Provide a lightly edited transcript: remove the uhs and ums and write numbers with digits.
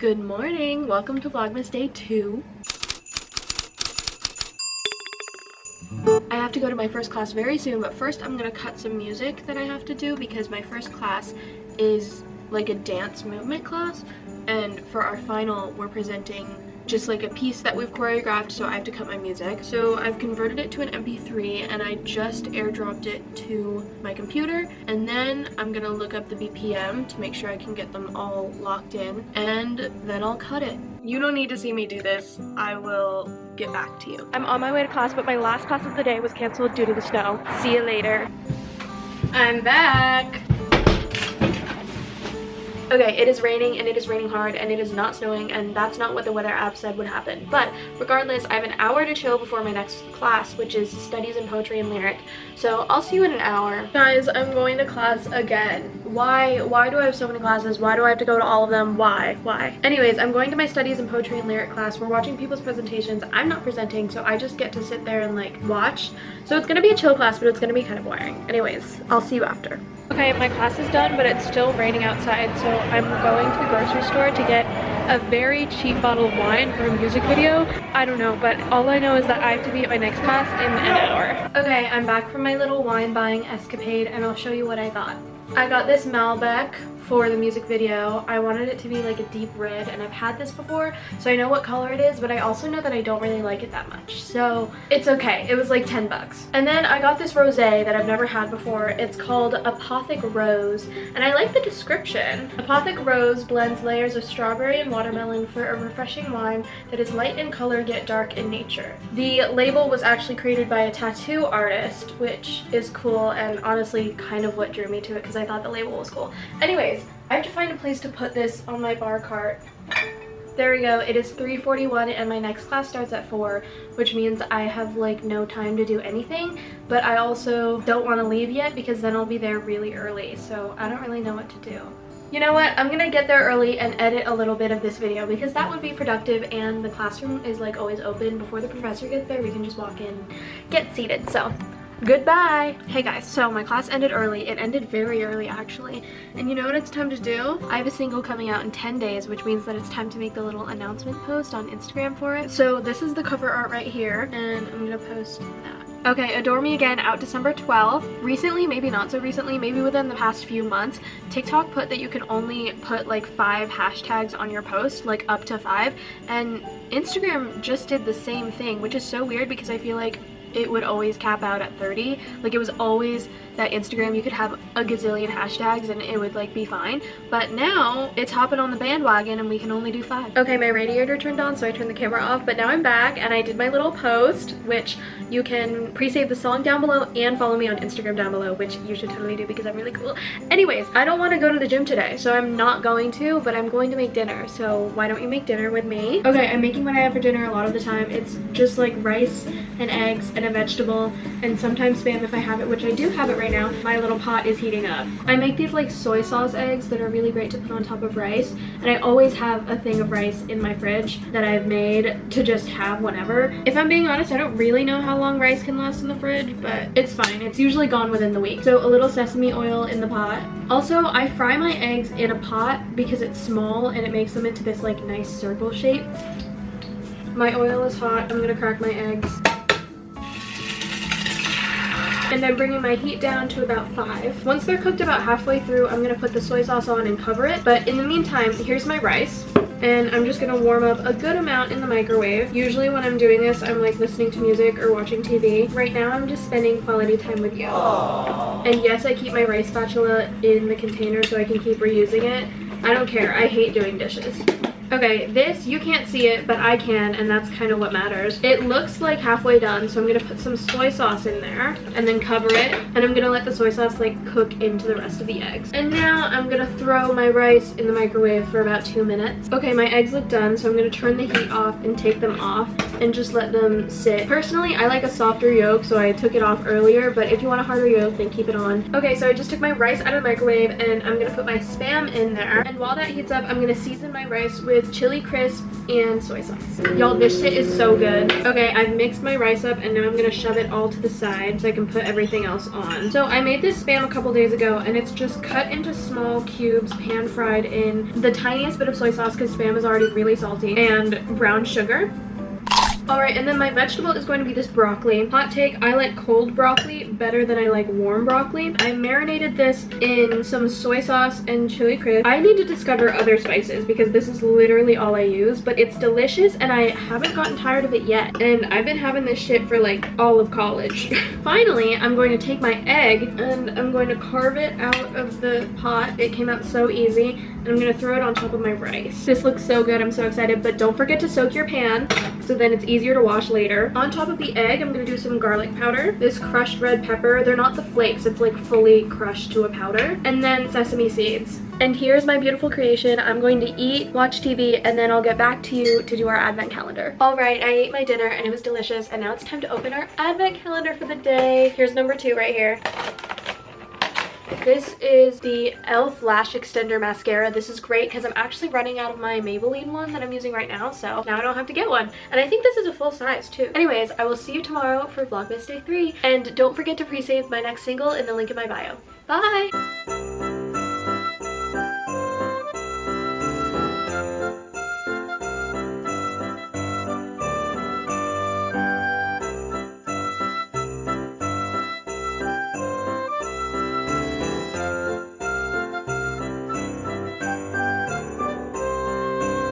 Good morning, welcome to Vlogmas Day 2. I have to go to my first class very soon, but first I'm gonna cut some music that I have to do because my first class is like a dance movement class, and for our final we're presenting just like a piece that we've choreographed, so I have to cut my music. So I've converted it to an MP3 and I just airdropped it to my computer, and then I'm gonna look up the BPM to make sure I can get them all locked in, and then I'll cut it. You don't need to see me do this. I will get back to you. I'm on my way to class, but my last class of the day was canceled due to the snow. See you later. I'm back. Okay, it is raining, and it is raining hard, and it is not snowing, and that's not what the weather app said would happen. But regardless, I have an hour to chill before my next class, which is studies in poetry and lyric. So I'll see you in an hour. Guys, I'm going to class again. Why do I have so many classes? Why do I have to go to all of them? Why? Anyways, I'm going to my studies in poetry and lyric class. We're watching people's presentations. I'm not presenting, so I just get to sit there and like watch. So it's gonna be a chill class, but it's gonna be kind of boring. Anyways, I'll see you after. Okay, my class is done, but it's still raining outside, so I'm going to the grocery store to get a very cheap bottle of wine for a music video. I don't know, but all I know is that I have to be at my next class in an hour. Okay, I'm back from my little wine buying escapade, and I'll show you what I got. I got this Malbec for the music video. I wanted it to be like a deep red, and I've had this before, so I know what color it is, but I also know that I don't really like it that much, so it's okay. It was like 10 bucks. And then I got this rosé that I've never had before. It's called Apothic Rose, and I like the description. Apothic Rose blends layers of strawberry and watermelon for a refreshing wine that is light in color yet dark in nature. The label was actually created by a tattoo artist, which is cool, and honestly kind of what drew me to it because I thought the label was cool. Anyways, I have to find a place to put this on my bar cart. There we go. It is 3:41 and my next class starts at 4, which means I have like no time to do anything, but I also don't want to leave yet because then I'll be there really early, so I don't really know what to do. You know what? I'm gonna get there early and edit a little bit of this video because that would be productive, and the classroom is like always open. Before the professor gets there, we can just walk in, get seated. So goodbye. Hey guys, so my class ended early. It ended very early actually, and you know what it's time to do? I have a single coming out in 10 days, which means that it's time to make the little announcement post on Instagram for it. So this is the cover art right here, and I'm gonna post that. Okay, Adore Me Again, out December 12th. Recently, maybe not so recently, maybe within the past few months, TikTok put that you can only put like 5 hashtags on your post, like up to 5, and Instagram just did the same thing, which is so weird because I feel like it would always cap out at 30. Like, it was always that Instagram you could have a gazillion hashtags and it would like be fine, but now it's hopping on the bandwagon and we can only do 5. Okay, my radiator turned on, so I turned the camera off, but now I'm back and I did my little post, which you can pre-save the song down below and follow me on Instagram down below, which you should totally do because I'm really cool. Anyways, I don't want to go to the gym today, so I'm not going to, but I'm going to make dinner, so why don't you make dinner with me? Okay, I'm making what I have for dinner a lot of the time. It's just like rice and eggs and a vegetable, and sometimes Spam if I have it, which I do have it right now. My little pot is heating up. I make these like soy sauce eggs that are really great to put on top of rice, and I always have a thing of rice in my fridge that I've made to just have whenever. If I'm being honest, I don't really know how long rice can last in the fridge, but it's fine. It's usually gone within the week. So a little sesame oil in the pot. Also, I fry my eggs in a pot because it's small and it makes them into this like nice circle shape. My oil is hot. I'm gonna crack my eggs. And I'm bringing my heat down to about 5. Once they're cooked about halfway through, I'm gonna put the soy sauce on and cover it. But in the meantime, here's my rice. And I'm just gonna warm up a good amount in the microwave. Usually when I'm doing this, I'm like listening to music or watching TV. Right now, I'm just spending quality time with you. Aww. And yes, I keep my rice spatula in the container so I can keep reusing it. I don't care, I hate doing dishes. Okay, this, you can't see it, but I can, and that's kind of what matters. It looks like halfway done, so I'm gonna put some soy sauce in there and then cover it, and I'm gonna let the soy sauce like cook into the rest of the eggs. And now I'm gonna throw my rice in the microwave for about 2 minutes. Okay, my eggs look done, so I'm gonna turn the heat off and take them off and just let them sit. Personally, I like a softer yolk, so I took it off earlier, but if you want a harder yolk, then keep it on. Okay, so I just took my rice out of the microwave, and I'm gonna put my Spam in there, and while that heats up, I'm gonna season my rice with with chili crisp and soy sauce. Y'all, this shit is so good. Okay, I've mixed my rice up and now I'm gonna shove it all to the side so I can put everything else on. So I made this Spam a couple days ago and it's just cut into small cubes, pan fried in the tiniest bit of soy sauce because Spam is already really salty, and brown sugar. Alright, and then my vegetable is going to be this broccoli. Hot take, I like cold broccoli better than I like warm broccoli. I marinated this in some soy sauce and chili crisp. I need to discover other spices because this is literally all I use, but it's delicious and I haven't gotten tired of it yet. And I've been having this shit for like all of college. Finally, I'm going to take my egg and I'm going to carve it out of the pot. It came out so easy. And I'm going to throw it on top of my rice. This looks so good. I'm so excited, but don't forget to soak your pan so then it's easier to wash later. On top of the egg, I'm going to do some garlic powder, this crushed red pepper. They're not the flakes, it's like fully crushed to a powder, and then sesame seeds. And here's my beautiful creation. I'm going to eat, watch TV, and then I'll get back to you to do our advent calendar. All right, I ate my dinner and it was delicious, and now it's time to open our advent calendar for the day. Here's number 2 right here. This is the e.l.f. Lash Extender Mascara. This is great because I'm actually running out of my Maybelline one that I'm using right now, so now I don't have to get one. And I think this is a full size too. Anyways, I will see you tomorrow for Vlogmas Day 3. And don't forget to pre-save my next single in the link in my bio. Bye!